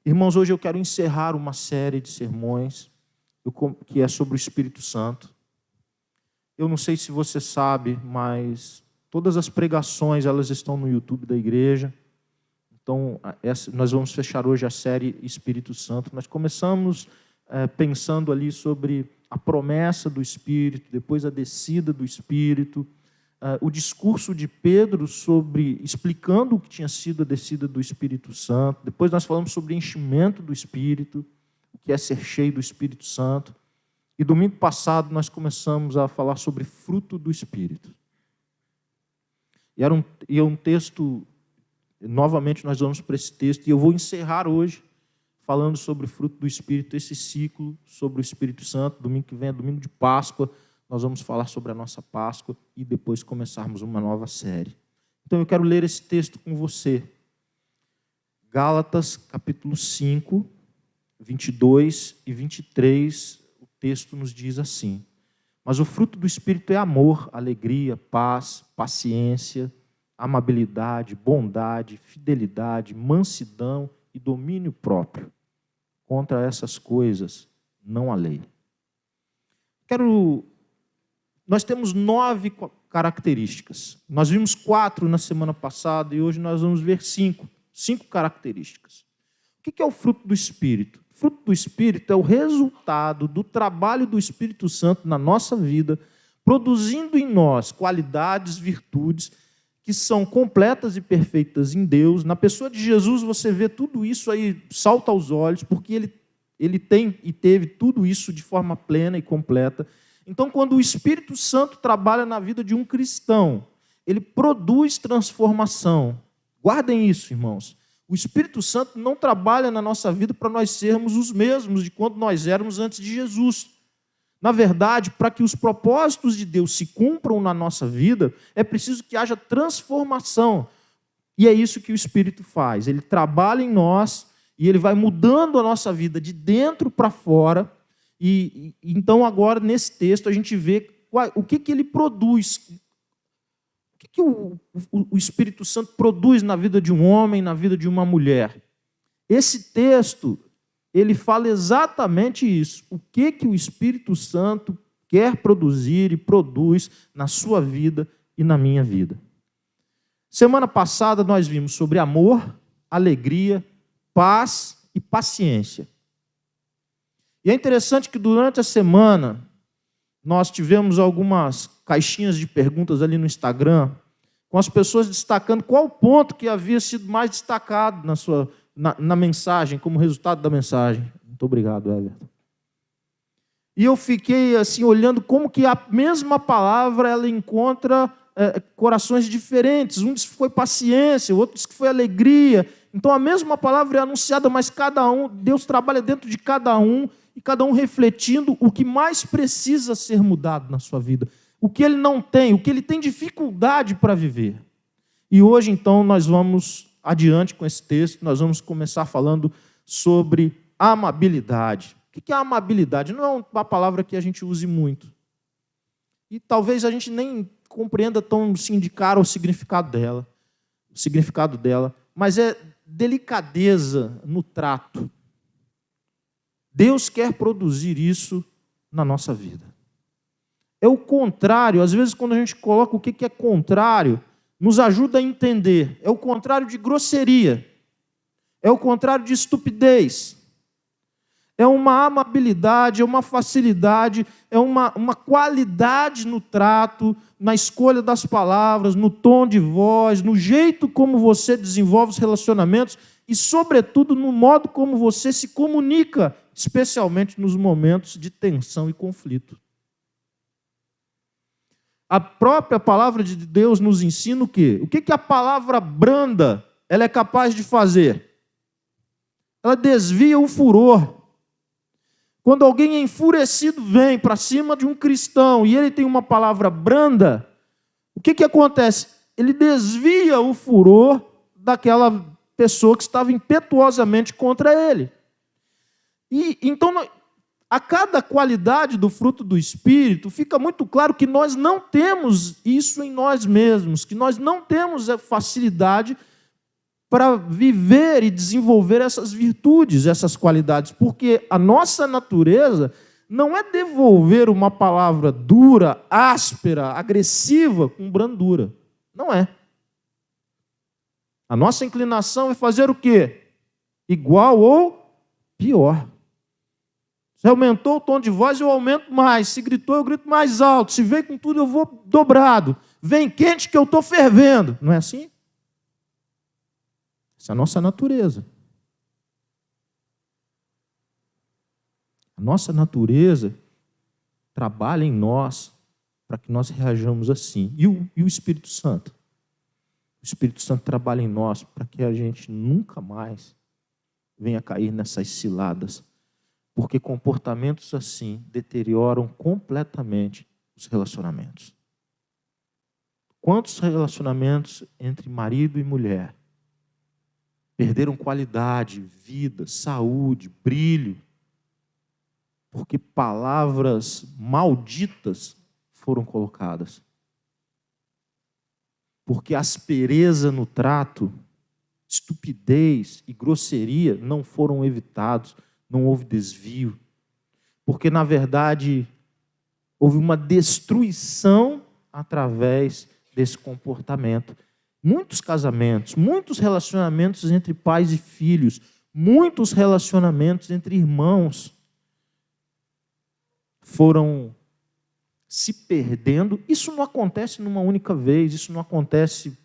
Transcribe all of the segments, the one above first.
Irmãos, hoje eu quero encerrar uma série de sermões que é sobre o Espírito Santo. Eu não sei se você sabe, mas todas as pregações elas estão no YouTube da igreja. Então, nós vamos fechar hoje a série Espírito Santo. Nós começamos pensando ali sobre a promessa do Espírito, depois a descida do Espírito, o discurso de Pedro explicando o que tinha sido a descida do Espírito Santo. Depois nós falamos sobre enchimento do Espírito, o que é ser cheio do Espírito Santo. E domingo passado nós começamos a falar sobre fruto do Espírito. E é um texto, novamente nós vamos para esse texto, e eu vou encerrar hoje falando sobre o fruto do Espírito, esse ciclo sobre o Espírito Santo. Domingo que vem é domingo de Páscoa, nós vamos falar sobre a nossa Páscoa e depois começarmos uma nova série. Então eu quero ler esse texto com você. Gálatas, capítulo 5, 22 e 23, o texto nos diz assim: mas o fruto do Espírito é amor, alegria, paz, paciência, amabilidade, bondade, fidelidade, mansidão e domínio próprio. Contra essas coisas não há lei. Nós temos 9 características. Nós vimos 4 na semana passada e hoje nós vamos ver 5 características. O que é o fruto do Espírito? O fruto do Espírito é o resultado do trabalho do Espírito Santo na nossa vida, produzindo em nós qualidades, virtudes, que são completas e perfeitas em Deus. Na pessoa de Jesus você vê tudo isso aí, salta aos olhos, porque ele tem e teve tudo isso de forma plena e completa. Então, quando o Espírito Santo trabalha na vida de um cristão, ele produz transformação. Guardem isso, irmãos. O Espírito Santo não trabalha na nossa vida para nós sermos os mesmos de quando nós éramos antes de Jesus. Na verdade, para que os propósitos de Deus se cumpram na nossa vida, é preciso que haja transformação. E é isso que o Espírito faz. Ele trabalha em nós e ele vai mudando a nossa vida de dentro para fora. Então, agora, nesse texto, a gente vê o que ele produz. O que o Espírito Santo produz na vida de um homem, na vida de uma mulher. Esse texto, ele fala exatamente isso. O que o Espírito Santo quer produzir e produz na sua vida e na minha vida. Semana passada, nós vimos sobre amor, alegria, paz e paciência. E é interessante que durante a semana nós tivemos algumas caixinhas de perguntas ali no Instagram, com as pessoas destacando qual ponto que havia sido mais destacado na mensagem, como resultado da mensagem. Muito obrigado, Everton. E eu fiquei assim olhando como que a mesma palavra ela encontra corações diferentes. Um diz que foi paciência, o outro diz que foi alegria. Então a mesma palavra é anunciada, mas Deus trabalha dentro de cada um, e cada um refletindo o que mais precisa ser mudado na sua vida. O que ele não tem, o que ele tem dificuldade para viver. E hoje, então, nós vamos adiante com esse texto, nós vamos começar falando sobre amabilidade. O que é amabilidade? Não é uma palavra que a gente use muito. E talvez a gente nem compreenda tão assim, de cara o significado dela, mas é delicadeza no trato. Deus quer produzir isso na nossa vida. É o contrário. Às vezes, quando a gente coloca o que é contrário, nos ajuda a entender. É o contrário de grosseria. É o contrário de estupidez. É uma amabilidade, é uma facilidade, é uma qualidade no trato, na escolha das palavras, no tom de voz, no jeito como você desenvolve os relacionamentos e, sobretudo, no modo como você se comunica, especialmente nos momentos de tensão e conflito. A própria palavra de Deus nos ensina o quê? O que a palavra branda ela é capaz de fazer? Ela desvia o furor. Quando alguém enfurecido vem para cima de um cristão e ele tem uma palavra branda, o que acontece? Ele desvia o furor daquela pessoa que estava impetuosamente contra ele. E então, a cada qualidade do fruto do Espírito, fica muito claro que nós não temos isso em nós mesmos, que nós não temos a facilidade para viver e desenvolver essas virtudes, essas qualidades, porque a nossa natureza não é devolver uma palavra dura, áspera, agressiva com brandura. Não é. A nossa inclinação é fazer o quê? Igual ou pior. Se aumentou o tom de voz, eu aumento mais. Se gritou, eu grito mais alto. Se veio com tudo, eu vou dobrado. Vem quente que eu estou fervendo. Não é assim? Essa é a nossa natureza. A nossa natureza trabalha em nós para que nós reajamos assim. E o Espírito Santo? O Espírito Santo trabalha em nós para que a gente nunca mais venha cair nessas ciladas. Porque comportamentos assim deterioram completamente os relacionamentos. Quantos relacionamentos entre marido e mulher perderam qualidade, vida, saúde, brilho, porque palavras malditas foram colocadas? Porque aspereza no trato, estupidez e grosseria não foram evitados, não houve desvio. Porque, na verdade, houve uma destruição através desse comportamento. Muitos casamentos, muitos relacionamentos entre pais e filhos, muitos relacionamentos entre irmãos foram se perdendo. Isso não acontece numa única vez, isso não acontece,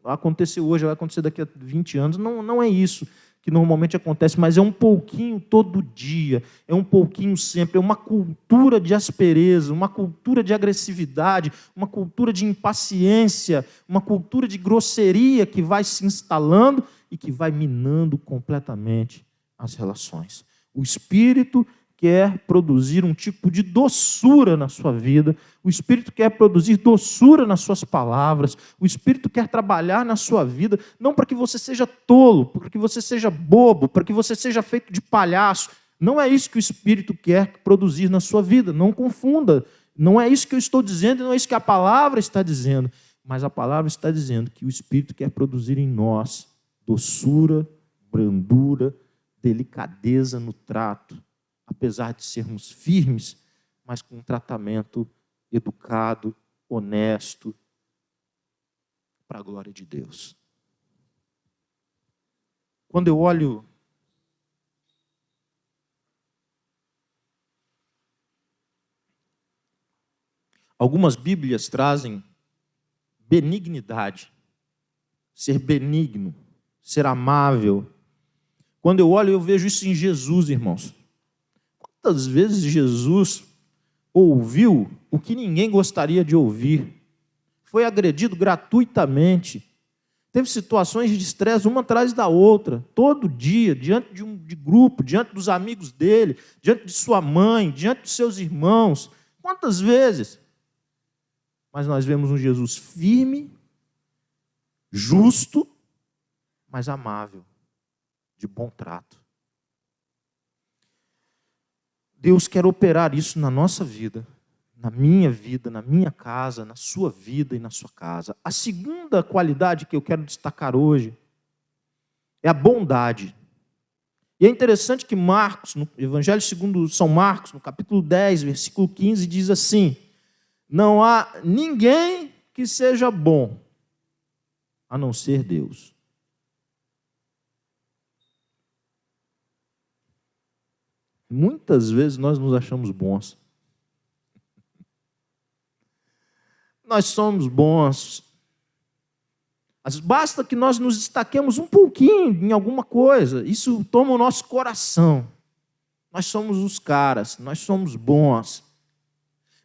aconteceu hoje, vai acontecer daqui a 20 anos, não é isso que normalmente acontece, mas é um pouquinho todo dia, é um pouquinho sempre, é uma cultura de aspereza, uma cultura de agressividade, uma cultura de impaciência, uma cultura de grosseria que vai se instalando e que vai minando completamente as relações. O Espírito quer produzir um tipo de doçura na sua vida, o Espírito quer produzir doçura nas suas palavras, o Espírito quer trabalhar na sua vida, não para que você seja tolo, para que você seja bobo, para que você seja feito de palhaço. Não é isso que o Espírito quer produzir na sua vida, não confunda. Não é isso que eu estou dizendo, não é isso que a palavra está dizendo, mas a palavra está dizendo que o Espírito quer produzir em nós doçura, brandura, delicadeza no trato, apesar de sermos firmes, mas com um tratamento educado, honesto, para a glória de Deus. Quando eu olho algumas Bíblias trazem benignidade, ser benigno, ser amável. Quando eu olho, eu vejo isso em Jesus, irmãos. Quantas vezes Jesus ouviu o que ninguém gostaria de ouvir? Foi agredido gratuitamente. Teve situações de estresse uma atrás da outra, todo dia, diante de grupo, diante dos amigos dele, diante de sua mãe, diante de seus irmãos. Quantas vezes? Mas nós vemos um Jesus firme, justo, mas amável, de bom trato. Deus quer operar isso na nossa vida, na minha casa, na sua vida e na sua casa. A segunda qualidade que eu quero destacar hoje é a bondade. E é interessante que Marcos, no Evangelho segundo São Marcos, no capítulo 10, versículo 15, diz assim: não há ninguém que seja bom, a não ser Deus. Muitas vezes nós nos achamos bons. Nós somos bons. Basta que nós nos destaquemos um pouquinho em alguma coisa. Isso toma o nosso coração. Nós somos os caras, nós somos bons.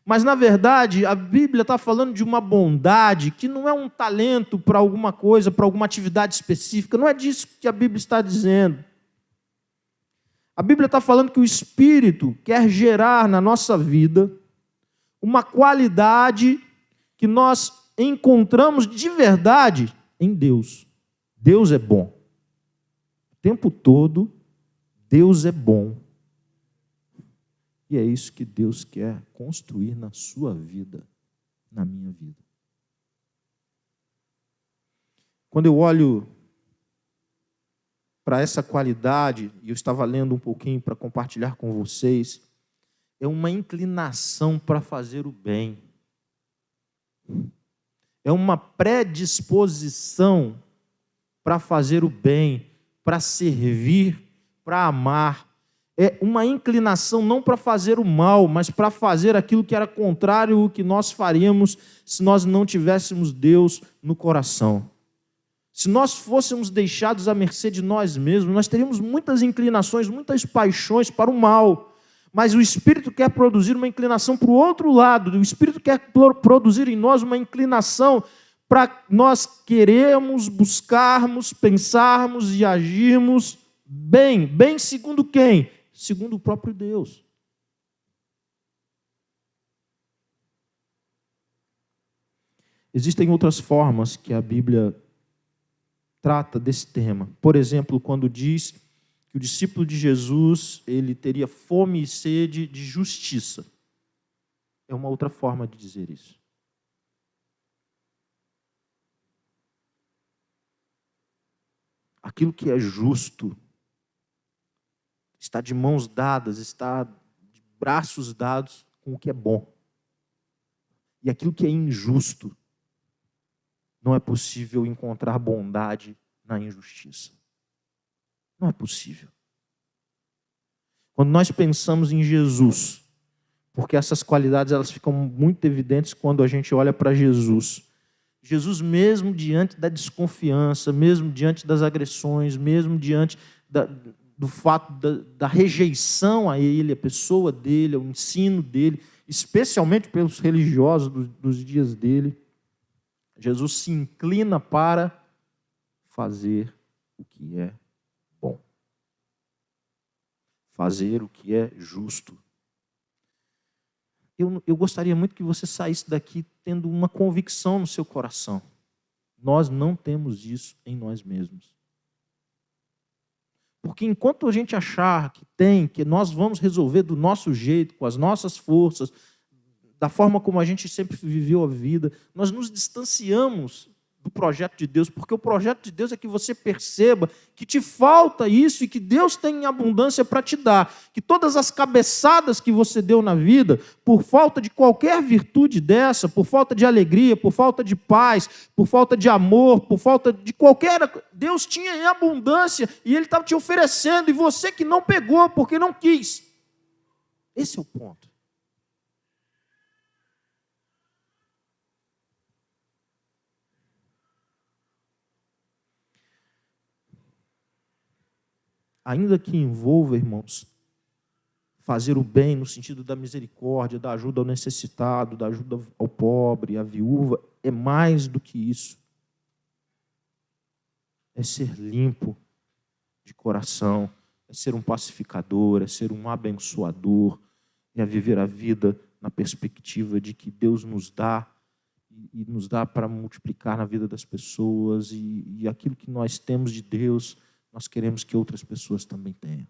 Mas, na verdade, a Bíblia está falando de uma bondade que não é um talento para alguma coisa, para alguma atividade específica. Não é disso que a Bíblia está dizendo. A Bíblia está falando que o Espírito quer gerar na nossa vida uma qualidade que nós encontramos de verdade em Deus. Deus é bom. O tempo todo, Deus é bom. E é isso que Deus quer construir na sua vida, na minha vida. Quando eu olho para essa qualidade, e eu estava lendo um pouquinho para compartilhar com vocês, é uma inclinação para fazer o bem. É uma predisposição para fazer o bem, para servir, para amar. É uma inclinação não para fazer o mal, mas para fazer aquilo que era contrário ao que nós faríamos se nós não tivéssemos Deus no coração. Se nós fôssemos deixados à mercê de nós mesmos, nós teríamos muitas inclinações, muitas paixões para o mal. Mas o Espírito quer produzir uma inclinação para o outro lado. O Espírito quer produzir em nós uma inclinação para nós queremos, buscarmos, pensarmos e agirmos bem. Bem segundo quem? Segundo o próprio Deus. Existem outras formas que a Bíblia trata desse tema. Por exemplo, quando diz que o discípulo de Jesus, ele teria fome e sede de justiça. É uma outra forma de dizer isso. Aquilo que é justo está de mãos dadas, está de braços dados com o que é bom. E aquilo que é injusto, não é possível encontrar bondade na injustiça. Não é possível. Quando nós pensamos em Jesus, porque essas qualidades elas ficam muito evidentes quando a gente olha para Jesus. Jesus, mesmo diante da desconfiança, mesmo diante das agressões, mesmo diante do fato da rejeição a ele, a pessoa dele, o ensino dele, especialmente pelos religiosos dos dias dele, Jesus se inclina para fazer o que é bom. Fazer o que é justo. Eu gostaria muito que você saísse daqui tendo uma convicção no seu coração. Nós não temos isso em nós mesmos. Porque enquanto a gente achar que nós vamos resolver do nosso jeito, com as nossas forças, da forma como a gente sempre viveu a vida, nós nos distanciamos do projeto de Deus, porque o projeto de Deus é que você perceba que te falta isso e que Deus tem em abundância para te dar, que todas as cabeçadas que você deu na vida, por falta de qualquer virtude dessa, por falta de alegria, por falta de paz, por falta de amor, por falta de qualquer... Deus tinha em abundância e Ele estava te oferecendo, e você que não pegou porque não quis. Esse é o ponto. Ainda que envolva, irmãos, fazer o bem no sentido da misericórdia, da ajuda ao necessitado, da ajuda ao pobre, à viúva, é mais do que isso. É ser limpo de coração, é ser um pacificador, é ser um abençoador, é viver a vida na perspectiva de que Deus nos dá e nos dá para multiplicar na vida das pessoas, e aquilo que nós temos de Deus, nós queremos que outras pessoas também tenham.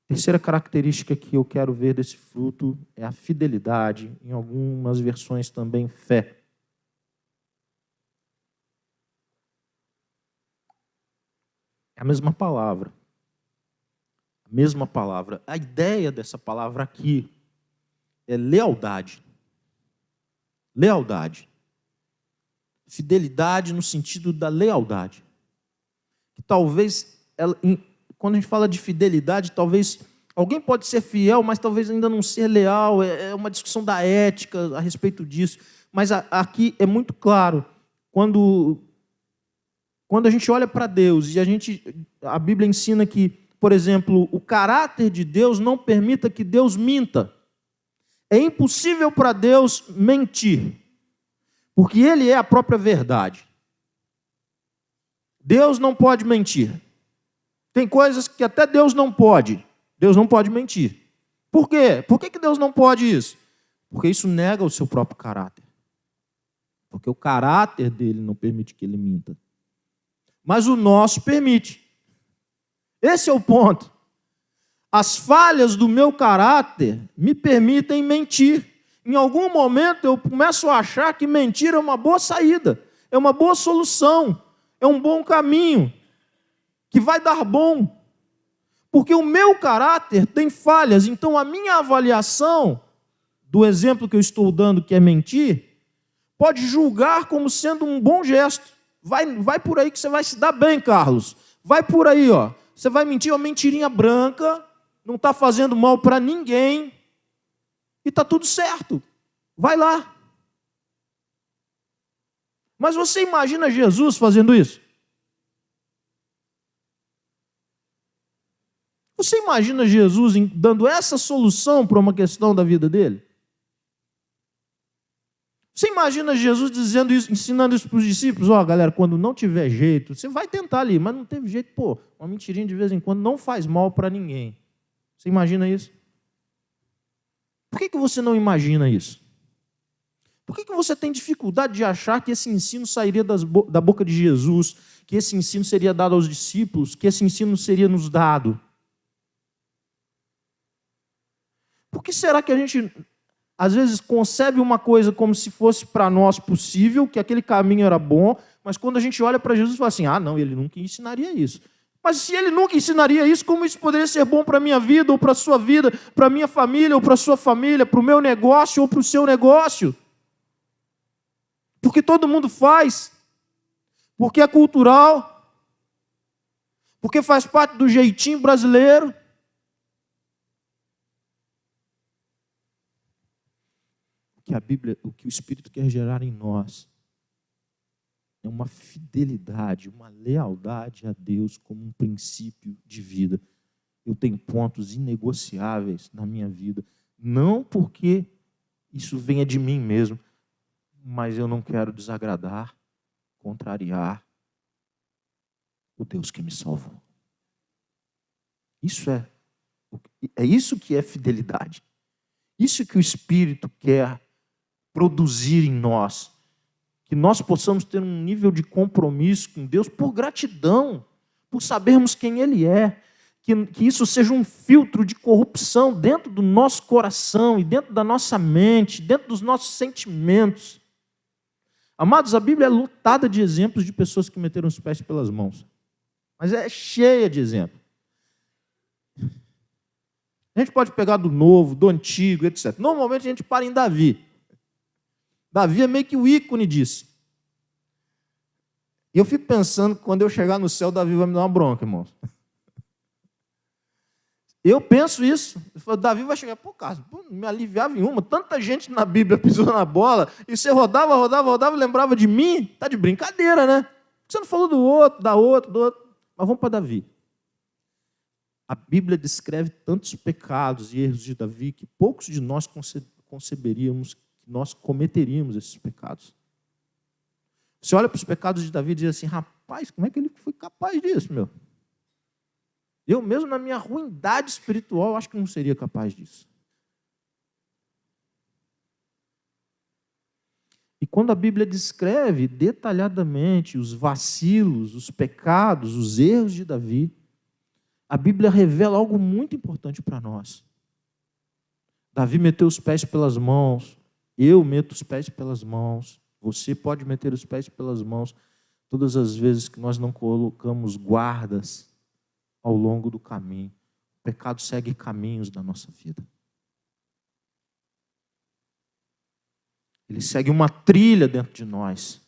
Terceira característica que eu quero ver desse fruto é a fidelidade, em algumas versões também fé. É a mesma palavra. A mesma palavra. A ideia dessa palavra aqui é lealdade. Lealdade. Fidelidade no sentido da lealdade. Que talvez, quando a gente fala de fidelidade, talvez alguém pode ser fiel, mas talvez ainda não ser leal. É uma discussão da ética a respeito disso. Mas aqui é muito claro, quando a gente olha para Deus e a Bíblia ensina que, por exemplo, o caráter de Deus não permita que Deus minta. É impossível para Deus mentir, porque Ele é a própria verdade. Deus não pode mentir. Tem coisas que até Deus não pode. Deus não pode mentir. Por quê? Por que Deus não pode isso? Porque isso nega o seu próprio caráter. Porque o caráter dele não permite que ele minta. Mas o nosso permite. Esse é o ponto. As falhas do meu caráter me permitem mentir. Em algum momento eu começo a achar que mentir é uma boa saída, é uma boa solução, é um bom caminho, que vai dar bom. Porque o meu caráter tem falhas, então a minha avaliação do exemplo que eu estou dando, que é mentir, pode julgar como sendo um bom gesto. Vai por aí que você vai se dar bem, Carlos. Vai por aí, ó. Você vai mentir uma mentirinha branca, não está fazendo mal para ninguém, e está tudo certo. Vai lá. Mas você imagina Jesus fazendo isso? Você imagina Jesus dando essa solução para uma questão da vida dele? Você imagina Jesus dizendo isso, ensinando isso para os discípulos? Ó, galera, quando não tiver jeito, você vai tentar ali, mas não teve jeito, pô, uma mentirinha de vez em quando não faz mal para ninguém. Você imagina isso? Por que você não imagina isso? Por que você tem dificuldade de achar que esse ensino sairia da boca de Jesus, que esse ensino seria dado aos discípulos, que esse ensino seria nos dado? Por que será que a gente, às vezes, concebe uma coisa como se fosse para nós possível, que aquele caminho era bom, mas quando a gente olha para Jesus e fala assim, não, ele nunca ensinaria isso. Mas se ele nunca ensinaria isso, como isso poderia ser bom para a minha vida, ou para a sua vida, para a minha família, ou para a sua família, para o meu negócio, ou para o seu negócio? Porque todo mundo faz, porque é cultural, porque faz parte do jeitinho brasileiro. Que a Bíblia, o que o Espírito quer gerar em nós é uma fidelidade, uma lealdade a Deus como um princípio de vida. Eu tenho pontos inegociáveis na minha vida, não porque isso venha de mim mesmo, mas eu não quero desagradar, contrariar o Deus que me salvou. É isso que é fidelidade. Isso que o Espírito quer produzir em nós, que nós possamos ter um nível de compromisso com Deus por gratidão, por sabermos quem Ele é, que isso seja um filtro de corrupção dentro do nosso coração e dentro da nossa mente, dentro dos nossos sentimentos. Amados, a Bíblia é lotada de exemplos de pessoas que meteram os pés pelas mãos, mas é cheia de exemplos. A gente pode pegar do novo, do antigo, etc. Normalmente a gente para em Davi. Davi é meio que o ícone disso. E eu fico pensando que quando eu chegar no céu, Davi vai me dar uma bronca, irmãos. Eu penso isso. Davi vai chegar, Carlos, me aliviava em uma. Tanta gente na Bíblia pisou na bola, e você rodava e lembrava de mim. Tá de brincadeira, né? Você não falou do outro, do outro. Mas vamos para Davi. A Bíblia descreve tantos pecados e erros de Davi que poucos de nós conceberíamos que nós cometeríamos esses pecados. Você olha para os pecados de Davi e diz assim, rapaz, como é que ele foi capaz disso, meu? Eu mesmo, na minha ruindade espiritual, acho que não seria capaz disso. E quando a Bíblia descreve detalhadamente os vacilos, os pecados, os erros de Davi, a Bíblia revela algo muito importante para nós. Davi meteu os pés pelas mãos, eu meto os pés pelas mãos, você pode meter os pés pelas mãos todas as vezes que nós não colocamos guardas ao longo do caminho. O pecado segue caminhos da nossa vida. Ele segue uma trilha dentro de nós.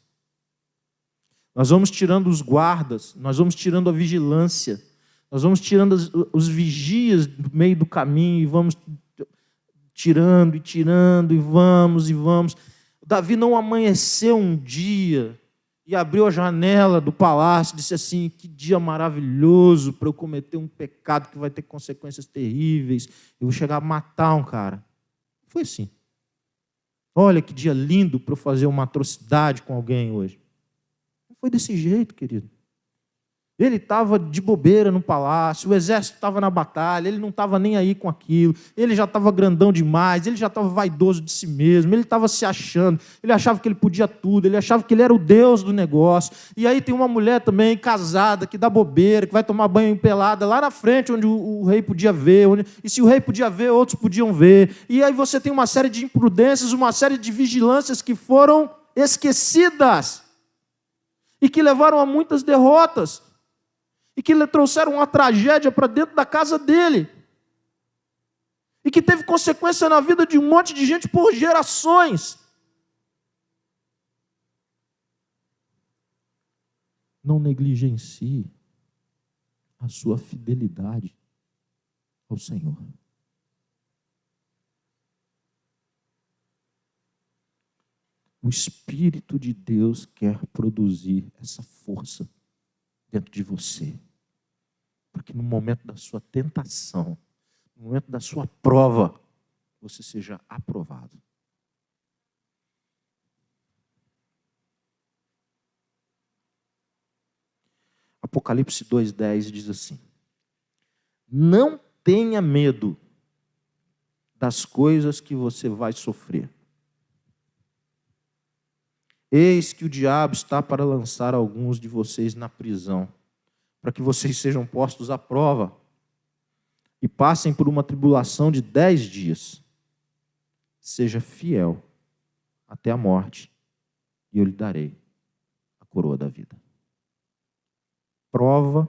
Nós vamos tirando os guardas, nós vamos tirando a vigilância, nós vamos tirando os vigias do meio do caminho e vamos tirando e vamos. Davi não amanheceu um dia e abriu a janela do palácio e disse assim, que dia maravilhoso para eu cometer um pecado que vai ter consequências terríveis, eu vou chegar a matar um cara. Foi assim. Olha que dia lindo para eu fazer uma atrocidade com alguém hoje. Não foi desse jeito, querido. Ele estava de bobeira no palácio, o exército estava na batalha, ele não estava nem aí com aquilo, ele já estava grandão demais, ele já estava vaidoso de si mesmo, ele estava se achando, ele achava que ele podia tudo, ele achava que ele era o Deus do negócio. E aí tem uma mulher também casada, que dá bobeira, que vai tomar banho pelada lá na frente, onde o rei podia ver, e se o rei podia ver, outros podiam ver. E aí você tem uma série de imprudências, uma série de vigilâncias que foram esquecidas e que levaram a muitas derrotas. e que lhe trouxeram uma tragédia para dentro da casa dele, e que teve consequência na vida de um monte de gente por gerações. Não negligencie a sua fidelidade ao Senhor. O Espírito de Deus quer produzir essa força dentro de você, para que no momento da sua tentação, no momento da sua prova, você seja aprovado. Apocalipse 2:10 diz assim: não tenha medo das coisas que você vai sofrer. Eis que o diabo está para lançar alguns de vocês na prisão, para que vocês sejam postos à prova e passem por uma tribulação de 10 dias. Seja fiel até a morte, e eu lhe darei a coroa da vida. Prova,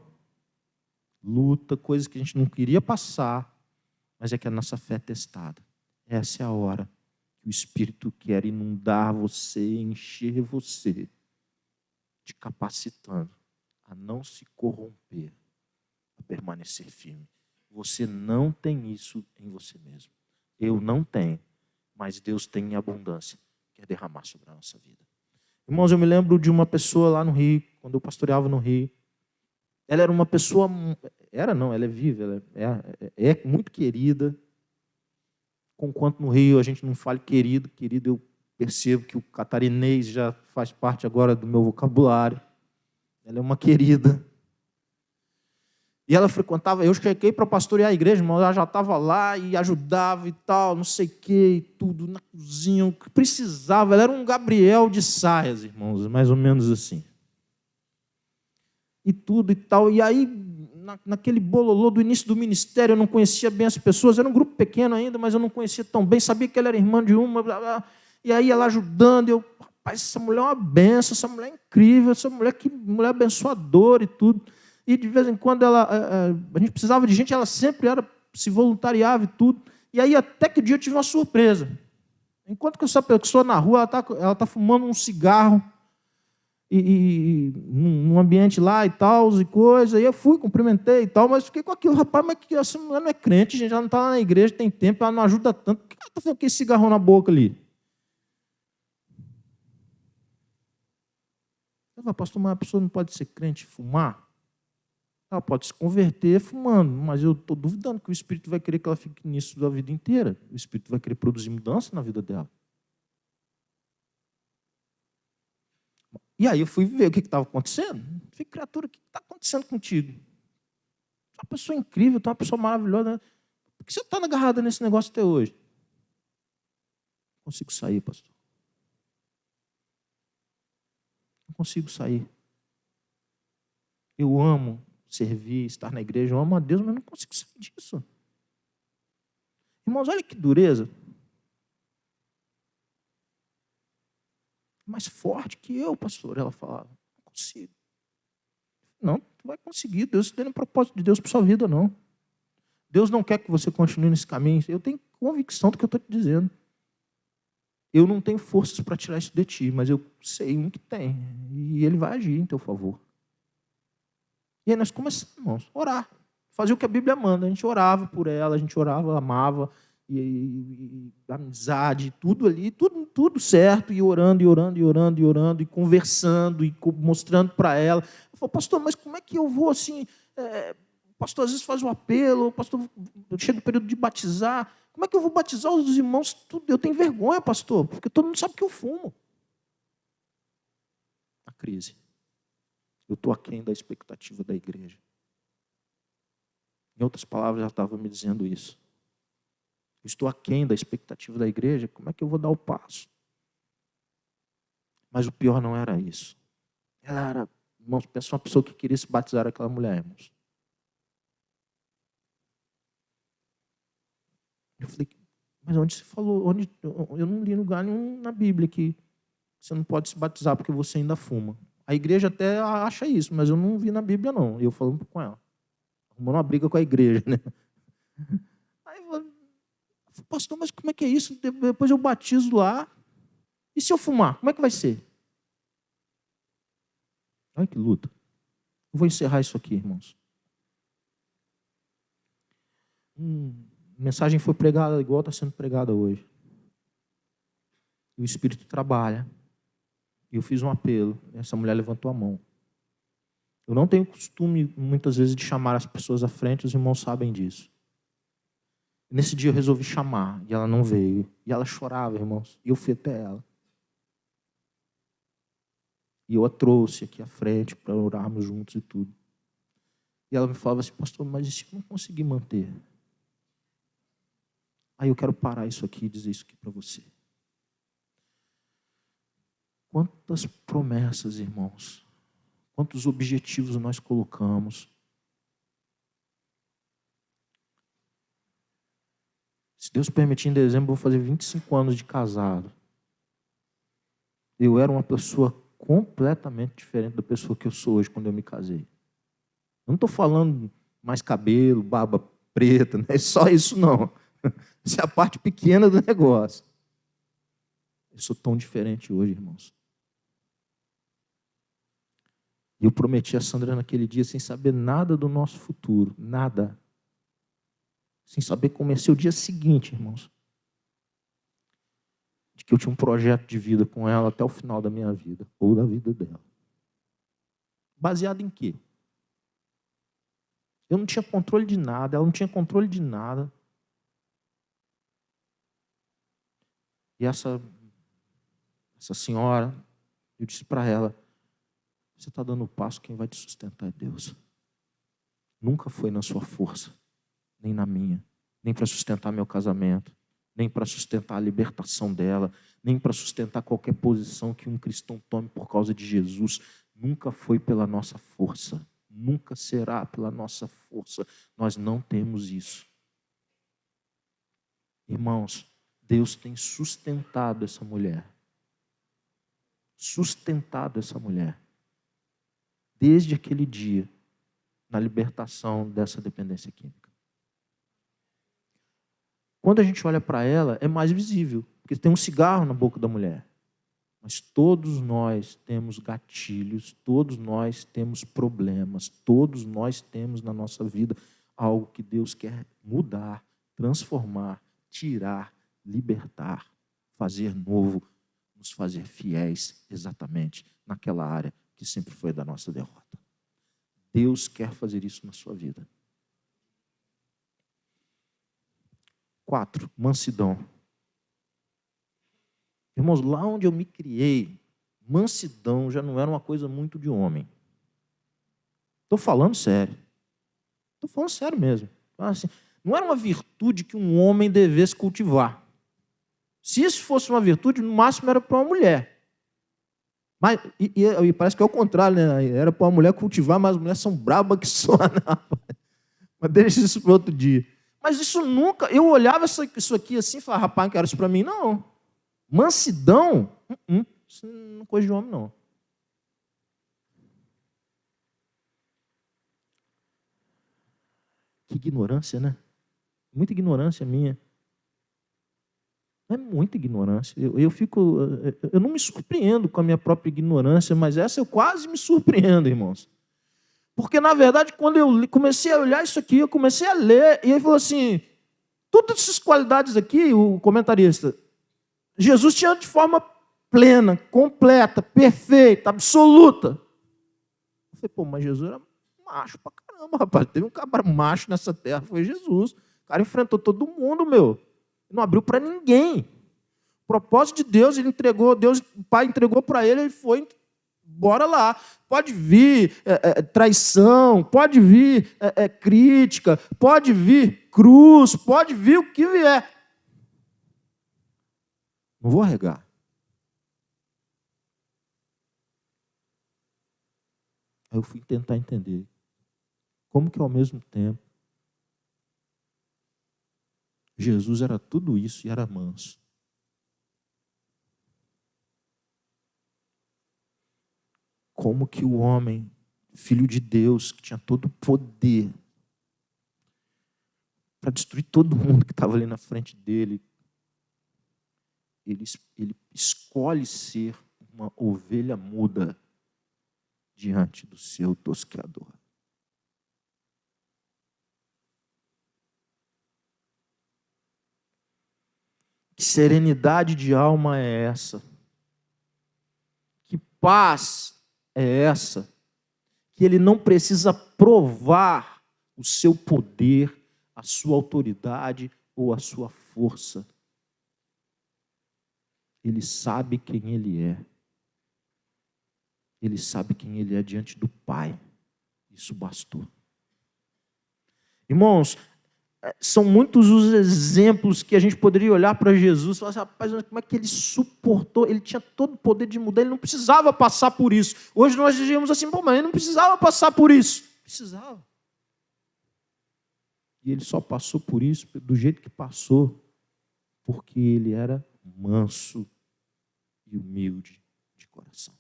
luta, coisas que a gente não queria passar, mas é que a nossa fé é testada. Essa é a hora que o Espírito quer inundar você, encher você, te capacitando a não se corromper, a permanecer firme. Você não tem isso em você mesmo. Eu não tenho, mas Deus tem em abundância, quer derramar sobre a nossa vida. Irmãos, eu me lembro de uma pessoa lá no Rio, quando eu pastoreava no Rio. Ela era uma pessoa, ela é viva, ela é muito querida. Conquanto no Rio a gente não fale querido, eu percebo que o catarinês já faz parte agora do meu vocabulário. Ela é uma querida. E ela frequentava, eu cheguei para pastorear a igreja, mas ela já estava lá e ajudava e tal, não sei o que, e tudo, na cozinha, o que precisava. Ela era um Gabriel de saias, irmãos, mais ou menos assim. E tudo e tal. E aí, naquele bololô do início do ministério, eu não conhecia bem as pessoas, era um grupo pequeno ainda, mas eu não conhecia tão bem, sabia que ela era irmã de uma, blá, blá. E aí ela ajudando, eu, rapaz, essa mulher é uma benção, essa mulher é incrível, essa mulher, que mulher abençoadora e tudo. E de vez em quando a gente precisava de gente, ela sempre se voluntariava e tudo. E aí até que um dia eu tive uma surpresa. Enquanto que essa pessoa na rua, ela tá fumando um cigarro, e num ambiente lá e tal, e coisa, e eu fui, cumprimentei e tal, mas fiquei com aquilo, rapaz, mas que essa mulher não é crente, gente, ela não está lá na igreja, tem tempo, ela não ajuda tanto, por que ela está fazendo aquele cigarrão na boca ali? Eu falei, pastor, mas a pessoa não pode ser crente e fumar? Ela pode se converter fumando, mas eu estou duvidando que o Espírito vai querer que ela fique nisso a vida inteira, o Espírito vai querer produzir mudança na vida dela. E aí eu fui ver o que estava acontecendo. Falei, criatura, o que está acontecendo contigo? Tu é uma pessoa incrível, tu é uma pessoa maravilhosa. Né? Por que você está agarrada nesse negócio até hoje? Não consigo sair, pastor. Não consigo sair. Eu amo servir, estar na igreja, eu amo a Deus, mas não consigo sair disso. Irmãos, olha que dureza. Mais forte que eu, pastor, ela falava. Não consigo. Não, tu vai conseguir. Deus tem um propósito de Deus para sua vida, não. Deus não quer que você continue nesse caminho. Eu tenho convicção do que eu estou te dizendo. Eu não tenho forças para tirar isso de ti, mas eu sei um que tem. E ele vai agir em teu favor. E aí nós começamos, irmãos, a orar. Fazer o que a Bíblia manda. A gente orava por ela, a gente orava, amava, e amizade, tudo ali, tudo certo, e orando, e conversando, e mostrando para ela. Eu falo, pastor, mas como é que eu vou assim? O pastor às vezes faz um apelo, o pastor chega o período de batizar. Como é que eu vou batizar os irmãos? Tudo? Eu tenho vergonha, pastor, porque todo mundo sabe que eu fumo. A crise. Eu estou aquém da expectativa da igreja. Em outras palavras, ela estava me dizendo isso. Eu estou aquém da expectativa da igreja, como é que eu vou dar o passo? Mas o pior não era isso. Ela era, irmãos, pensa uma pessoa que queria se batizar aquela mulher, irmãos. Eu falei, mas onde você falou? Eu não li lugar nenhum na Bíblia que você não pode se batizar porque você ainda fuma. A igreja até acha isso, mas eu não vi na Bíblia, não. Eu falando com ela. Arrumando uma briga com a igreja, né? Aí eu falei, pastor, mas como é que é isso? Depois eu batizo lá. E se eu fumar, como é que vai ser? Olha que luta. Eu vou encerrar isso aqui, irmãos. A mensagem foi pregada igual está sendo pregada hoje. E o Espírito trabalha. E eu fiz um apelo. Essa mulher levantou a mão. Eu não tenho costume, muitas vezes, de chamar as pessoas à frente. Os irmãos sabem disso. Nesse dia eu resolvi chamar. E ela não veio. E ela chorava, irmãos. E eu fui até ela. E eu a trouxe aqui à frente para orarmos juntos e tudo. E ela me falava assim, pastor, mas e se eu não conseguir manter? Aí eu quero parar isso aqui e dizer isso aqui para você. Quantas promessas, irmãos, quantos objetivos nós colocamos. Se Deus permitir, em dezembro eu vou fazer 25 anos de casado. Eu era uma pessoa completamente diferente da pessoa que eu sou hoje quando eu me casei. Eu não estou falando mais cabelo, barba preta, não é só isso não. Essa é a parte pequena do negócio. Eu sou tão diferente hoje, irmãos. E eu prometi a Sandra naquele dia, sem saber nada do nosso futuro, nada. Sem saber como ia ser o dia seguinte, irmãos. De que eu tinha um projeto de vida com ela até o final da minha vida, ou da vida dela. Baseado em quê? Eu não tinha controle de nada, ela não tinha controle de nada. E essa senhora, eu disse para ela, você está dando o passo, quem vai te sustentar é Deus. Nunca foi na sua força, nem na minha, nem para sustentar meu casamento, nem para sustentar a libertação dela, nem para sustentar qualquer posição que um cristão tome por causa de Jesus. Nunca foi pela nossa força, nunca será pela nossa força. Nós não temos isso. Irmãos, Deus tem sustentado essa mulher. Sustentado essa mulher. Desde aquele dia, na libertação dessa dependência química. Quando a gente olha para ela, é mais visível, porque tem um cigarro na boca da mulher. Mas todos nós temos gatilhos, todos nós temos problemas, todos nós temos na nossa vida algo que Deus quer mudar, transformar, tirar, libertar, fazer novo, nos fazer fiéis exatamente naquela área que sempre foi da nossa derrota. Deus quer fazer isso na sua vida. 4, mansidão. Irmãos, lá onde eu me criei, mansidão já não era uma coisa muito de homem. Estou falando sério. Estou falando sério mesmo. Assim, não era uma virtude que um homem devesse cultivar. Se isso fosse uma virtude, no máximo era para uma mulher. Mas, e parece que é o contrário, né? Era para uma mulher cultivar, mas as mulheres são brabas que só. Mas deixa isso para outro dia. Mas isso nunca... Eu olhava isso aqui assim e falava, rapaz, não quero isso para mim, não. Mansidão? Isso não é coisa de homem, não. Que ignorância, né? Muita ignorância minha. É muita ignorância. Eu não me surpreendo com a minha própria ignorância, mas essa eu quase me surpreendo, irmãos. Porque, na verdade, quando eu comecei a olhar isso aqui, eu comecei a ler, e ele falou assim, todas essas qualidades aqui, o comentarista, Jesus tinha de forma plena, completa, perfeita, absoluta. Eu falei, pô, mas Jesus era macho pra caramba, rapaz. Teve um cabra macho nessa terra, foi Jesus. O cara enfrentou todo mundo, meu. Não abriu para ninguém. O propósito de Deus, ele entregou, Deus, o Pai entregou para ele, ele foi, bora lá. Pode vir traição, pode vir crítica, pode vir cruz, pode vir o que vier. Não vou arregar. Aí eu fui tentar entender como que ao mesmo tempo Jesus era tudo isso e era manso. como que o homem, filho de Deus, que tinha todo o poder para destruir todo mundo que estava ali na frente dele, ele escolhe ser uma ovelha muda diante do seu tosqueador. Que serenidade de alma é essa? Que paz é essa? Que ele não precisa provar o seu poder, a sua autoridade ou a sua força. Ele sabe quem ele é. Ele sabe quem ele é diante do Pai. Isso bastou. Irmãos, são muitos os exemplos que a gente poderia olhar para Jesus e falar assim, rapaz, como é que ele suportou? Ele tinha todo o poder de mudar, ele não precisava passar por isso. Hoje nós dizíamos assim, pô, mas ele não precisava passar por isso. Precisava. E ele só passou por isso do jeito que passou, porque ele era manso e humilde de coração.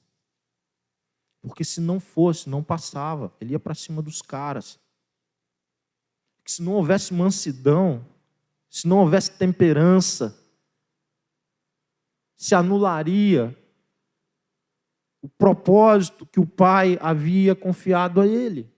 Porque se não fosse, não passava. Ele ia para cima dos caras. Se não houvesse mansidão, se não houvesse temperança, se anularia o propósito que o Pai havia confiado a ele.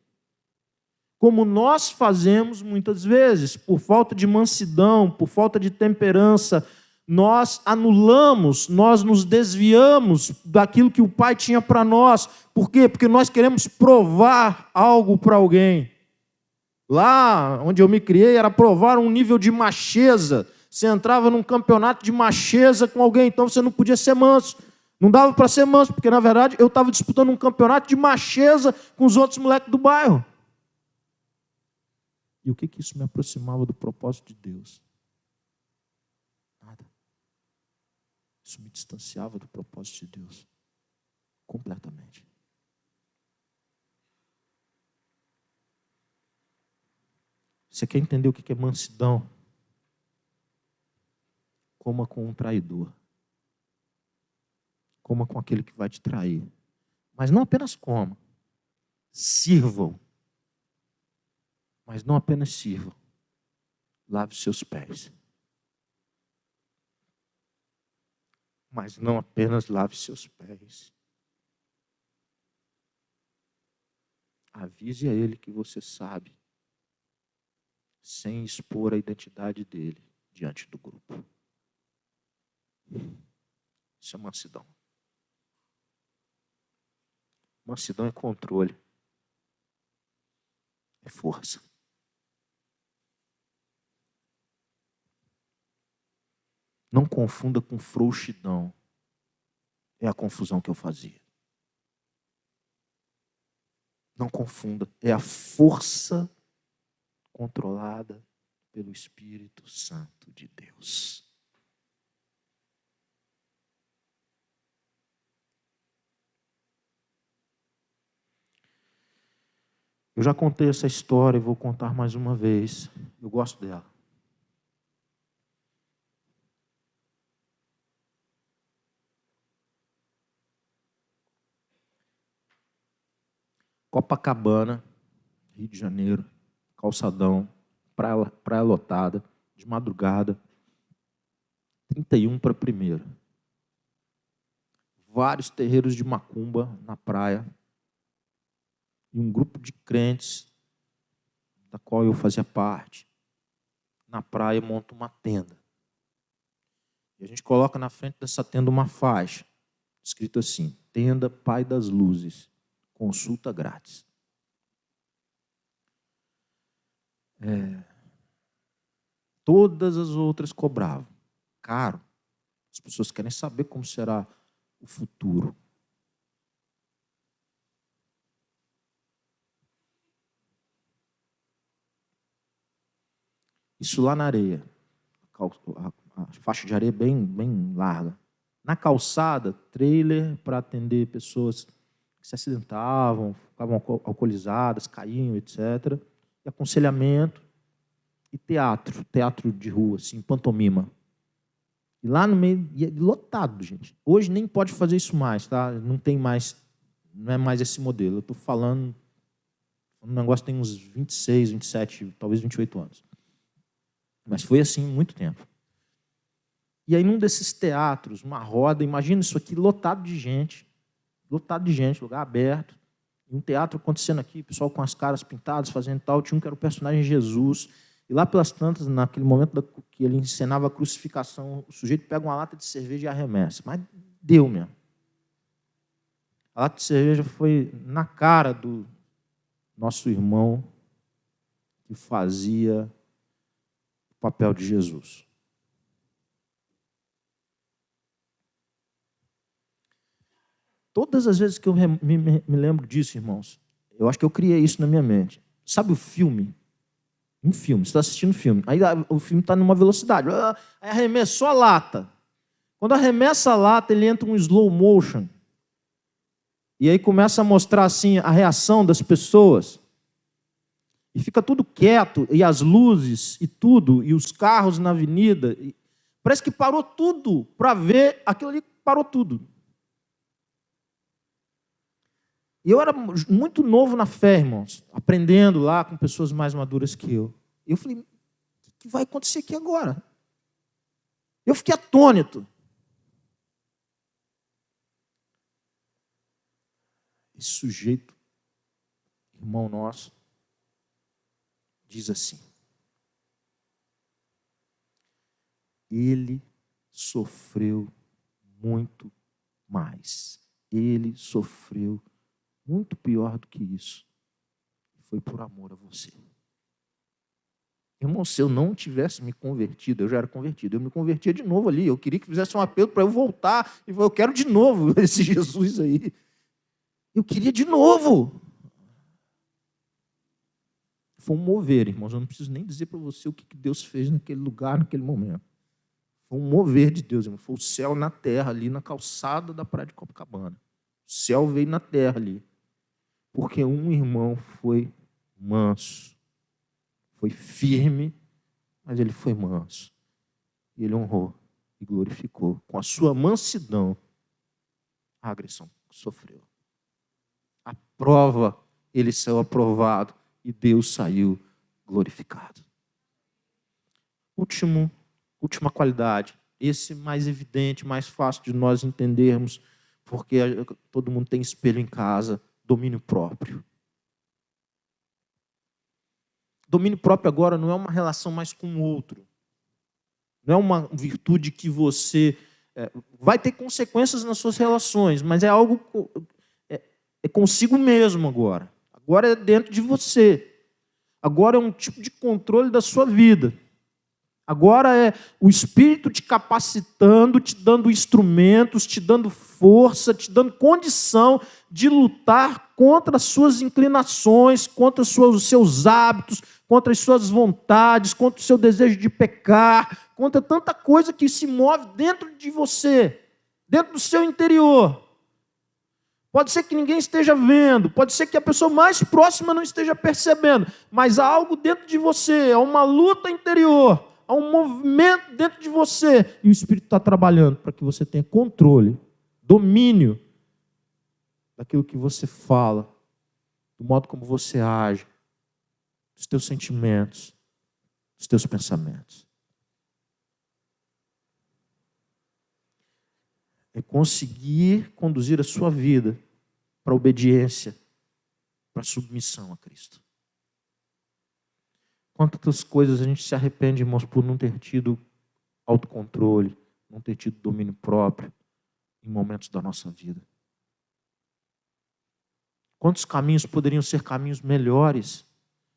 Como nós fazemos muitas vezes, por falta de mansidão, por falta de temperança, nós anulamos, nós nos desviamos daquilo que o Pai tinha para nós. Por quê? Porque nós queremos provar algo para alguém. Lá onde eu me criei era provar um nível de macheza. Você entrava num campeonato de macheza com alguém, então você não podia ser manso. Não dava para ser manso, porque na verdade eu estava disputando um campeonato de macheza com os outros moleques do bairro. E o que isso me aproximava do propósito de Deus? Nada. Isso me distanciava do propósito de Deus. Completamente. Você quer entender o que é mansidão? Coma com um traidor. Coma com aquele que vai te trair. Mas não apenas coma. Sirvam. Mas não apenas sirvam. Lave seus pés. Mas não apenas lave seus pés. Avise a ele que você sabe, sem expor a identidade dele diante do grupo. Isso é mansidão. Mansidão é controle. É força. Não confunda com frouxidão. É a confusão que eu fazia. Não confunda. É a força controlada pelo Espírito Santo de Deus. Eu já contei essa história e vou contar mais uma vez. Eu gosto dela. Copacabana, Rio de Janeiro, calçadão, praia lotada, de madrugada, 31 para 1º. Vários terreiros de macumba na praia e um grupo de crentes, da qual eu fazia parte, na praia monta uma tenda. E a gente coloca na frente dessa tenda uma faixa, escrito assim, Tenda Pai das Luzes, consulta grátis. Todas as outras cobravam. Caro. As pessoas querem saber como será o futuro. Isso lá na areia. A faixa de areia bem larga. Na calçada, trailer para atender pessoas que se acidentavam, ficavam alcoolizadas, caíam, etc. E aconselhamento e teatro de rua, assim, pantomima. E lá no meio, lotado, gente. Hoje nem pode fazer isso mais, tá? Não tem mais não é mais esse modelo. Eu estou falando, um negócio tem uns 26, 27, talvez 28 anos. Mas foi assim muito tempo. E aí, num desses teatros, uma roda, imagina isso aqui lotado de gente, lugar aberto, um teatro acontecendo aqui, pessoal com as caras pintadas, fazendo tal, tinha um que era o personagem Jesus, e lá pelas tantas, naquele momento que ele encenava a crucificação, o sujeito pega uma lata de cerveja e arremessa, mas deu mesmo. A lata de cerveja foi na cara do nosso irmão que fazia o papel de Jesus. Todas as vezes que eu me lembro disso, irmãos, eu acho que eu criei isso na minha mente. Sabe o filme? Um filme, você está assistindo um filme, aí o filme está numa velocidade, aí arremessou a lata. Quando arremessa a lata, ele entra um slow motion. E aí começa a mostrar assim a reação das pessoas. E fica tudo quieto, e as luzes, e tudo, e os carros na avenida. Parece que parou tudo para ver aquilo ali, parou tudo. E eu era muito novo na fé, irmãos, aprendendo lá com pessoas mais maduras que eu. E eu falei, o que vai acontecer aqui agora? Eu fiquei atônito. Esse sujeito, irmão nosso, diz assim: ele sofreu muito mais. Ele sofreu muito pior do que isso. Foi por amor a você. Irmão, se eu não tivesse me convertido, eu já era convertido, eu me convertia de novo ali. Eu queria que fizesse um apelo para eu voltar. E eu quero de novo esse Jesus aí. Eu queria de novo. Foi um mover, irmãos. Eu não preciso nem dizer para você o que Deus fez naquele lugar, naquele momento. Foi um mover de Deus, irmão. Foi o céu na terra ali, na calçada da praia de Copacabana. O céu veio na terra ali. Porque um irmão foi manso, foi firme, mas ele foi manso. E ele honrou e glorificou com a sua mansidão a agressão que sofreu. A prova, ele saiu aprovado e Deus saiu glorificado. Última qualidade, esse mais evidente, mais fácil de nós entendermos, porque todo mundo tem espelho em casa. Domínio próprio. Domínio próprio agora não é uma relação mais com o outro. Não é uma virtude que você... vai ter consequências nas suas relações, mas é algo... É consigo mesmo agora. Agora é dentro de você. Agora é um tipo de controle da sua vida. Agora é o Espírito te capacitando, te dando instrumentos, te dando força, te dando condição de lutar contra as suas inclinações, contra os seus hábitos, contra as suas vontades, contra o seu desejo de pecar, contra tanta coisa que se move dentro de você, dentro do seu interior. Pode ser que ninguém esteja vendo, pode ser que a pessoa mais próxima não esteja percebendo, mas há algo dentro de você, há uma luta interior. Há um movimento dentro de você. E o Espírito está trabalhando para que você tenha controle, domínio daquilo que você fala, do modo como você age, dos teus sentimentos, dos teus pensamentos. É conseguir conduzir a sua vida para a obediência, para a submissão a Cristo. Quantas coisas a gente se arrepende, irmãos, por não ter tido autocontrole, não ter tido domínio próprio em momentos da nossa vida. Quantos caminhos poderiam ser caminhos melhores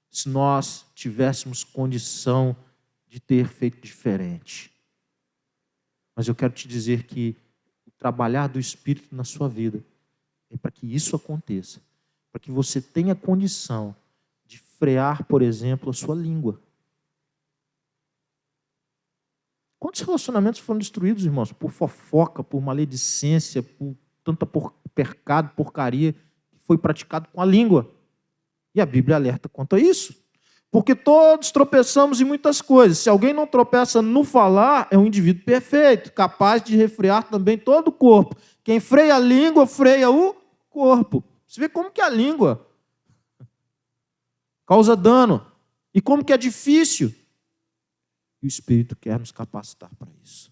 se nós tivéssemos condição de ter feito diferente. Mas eu quero te dizer que o trabalhar do Espírito na sua vida é para que isso aconteça, para que você tenha condição de frear, por exemplo, a sua língua. Quantos relacionamentos foram destruídos, irmãos? Por fofoca, por maledicência, por tanta pecado, porcaria que foi praticado com a língua. E a Bíblia alerta quanto a isso. Porque todos tropeçamos em muitas coisas. Se alguém não tropeça no falar, é um indivíduo perfeito, capaz de refrear também todo o corpo. Quem freia a língua, freia o corpo. Você vê como que a língua causa dano e como que é difícil. E o Espírito quer nos capacitar para isso.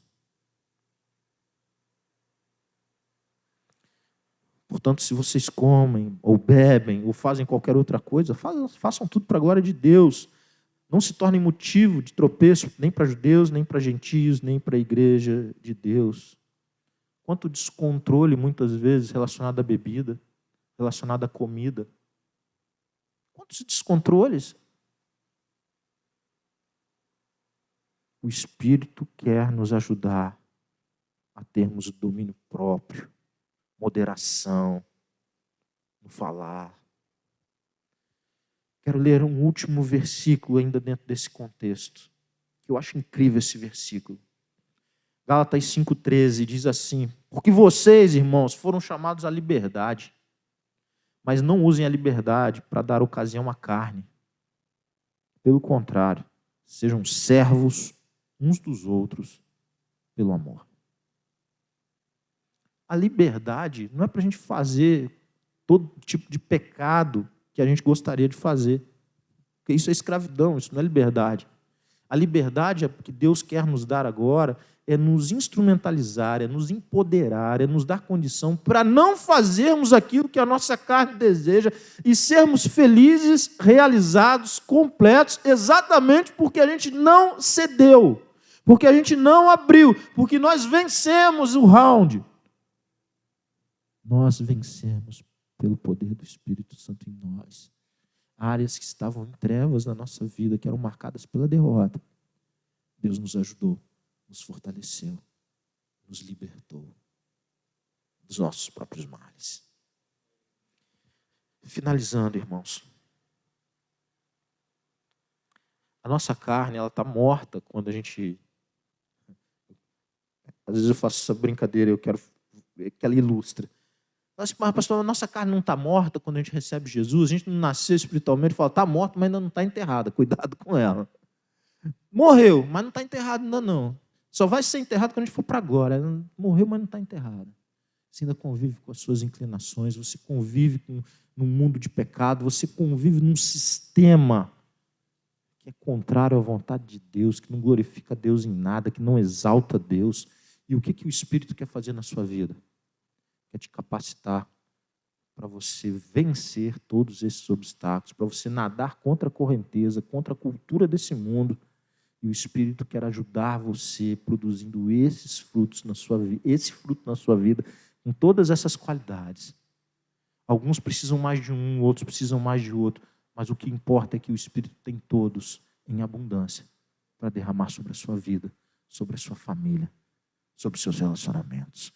Portanto, se vocês comem, ou bebem, ou fazem qualquer outra coisa, façam tudo para a glória de Deus. Não se tornem motivo de tropeço, nem para judeus, nem para gentios, nem para a igreja de Deus. Quanto descontrole, muitas vezes, relacionado à bebida, relacionado à comida. Quantos descontroles? O Espírito quer nos ajudar a termos o domínio próprio, moderação no falar. Quero ler um último versículo ainda dentro desse contexto, que eu acho incrível esse versículo. Gálatas 5,13 diz assim: porque vocês, irmãos, foram chamados à liberdade, mas não usem a liberdade para dar ocasião à carne. Pelo contrário, sejam servos uns dos outros pelo amor. A liberdade não é para a gente fazer todo tipo de pecado que a gente gostaria de fazer. Porque isso é escravidão, isso não é liberdade. A liberdade que Deus quer nos dar agora é nos instrumentalizar, é nos empoderar, é nos dar condição para não fazermos aquilo que a nossa carne deseja e sermos felizes, realizados, completos, exatamente porque a gente não cedeu, porque a gente não abriu, porque nós vencemos o round. Nós vencemos pelo poder do Espírito Santo em nós. Áreas que estavam em trevas na nossa vida, que eram marcadas pela derrota. Deus nos ajudou, nos fortaleceu, nos libertou dos nossos próprios males. Finalizando, irmãos. A nossa carne, ela está morta quando a gente... Às vezes eu faço essa brincadeira, eu quero que ela ilustre. Mas, pastor, a nossa carne não está morta quando a gente recebe Jesus, a gente não nasceu espiritualmente, fala, está morta, mas ainda não está enterrada, cuidado com ela. Morreu, mas não está enterrado ainda não. Só vai ser enterrado quando a gente for para a glória. Morreu, mas não está enterrado. Você ainda convive com as suas inclinações, você convive num mundo de pecado, você convive num sistema que é contrário à vontade de Deus, que não glorifica Deus em nada, que não exalta Deus. E o que o Espírito quer fazer na sua vida? Quer te capacitar para você vencer todos esses obstáculos, para você nadar contra a correnteza, contra a cultura desse mundo. E o Espírito quer ajudar você produzindo esses frutos na sua vida, esse fruto na sua vida, com todas essas qualidades. Alguns precisam mais de um, outros precisam mais de outro, mas o que importa é que o Espírito tem todos em abundância para derramar sobre a sua vida, sobre a sua família, sobre os seus relacionamentos.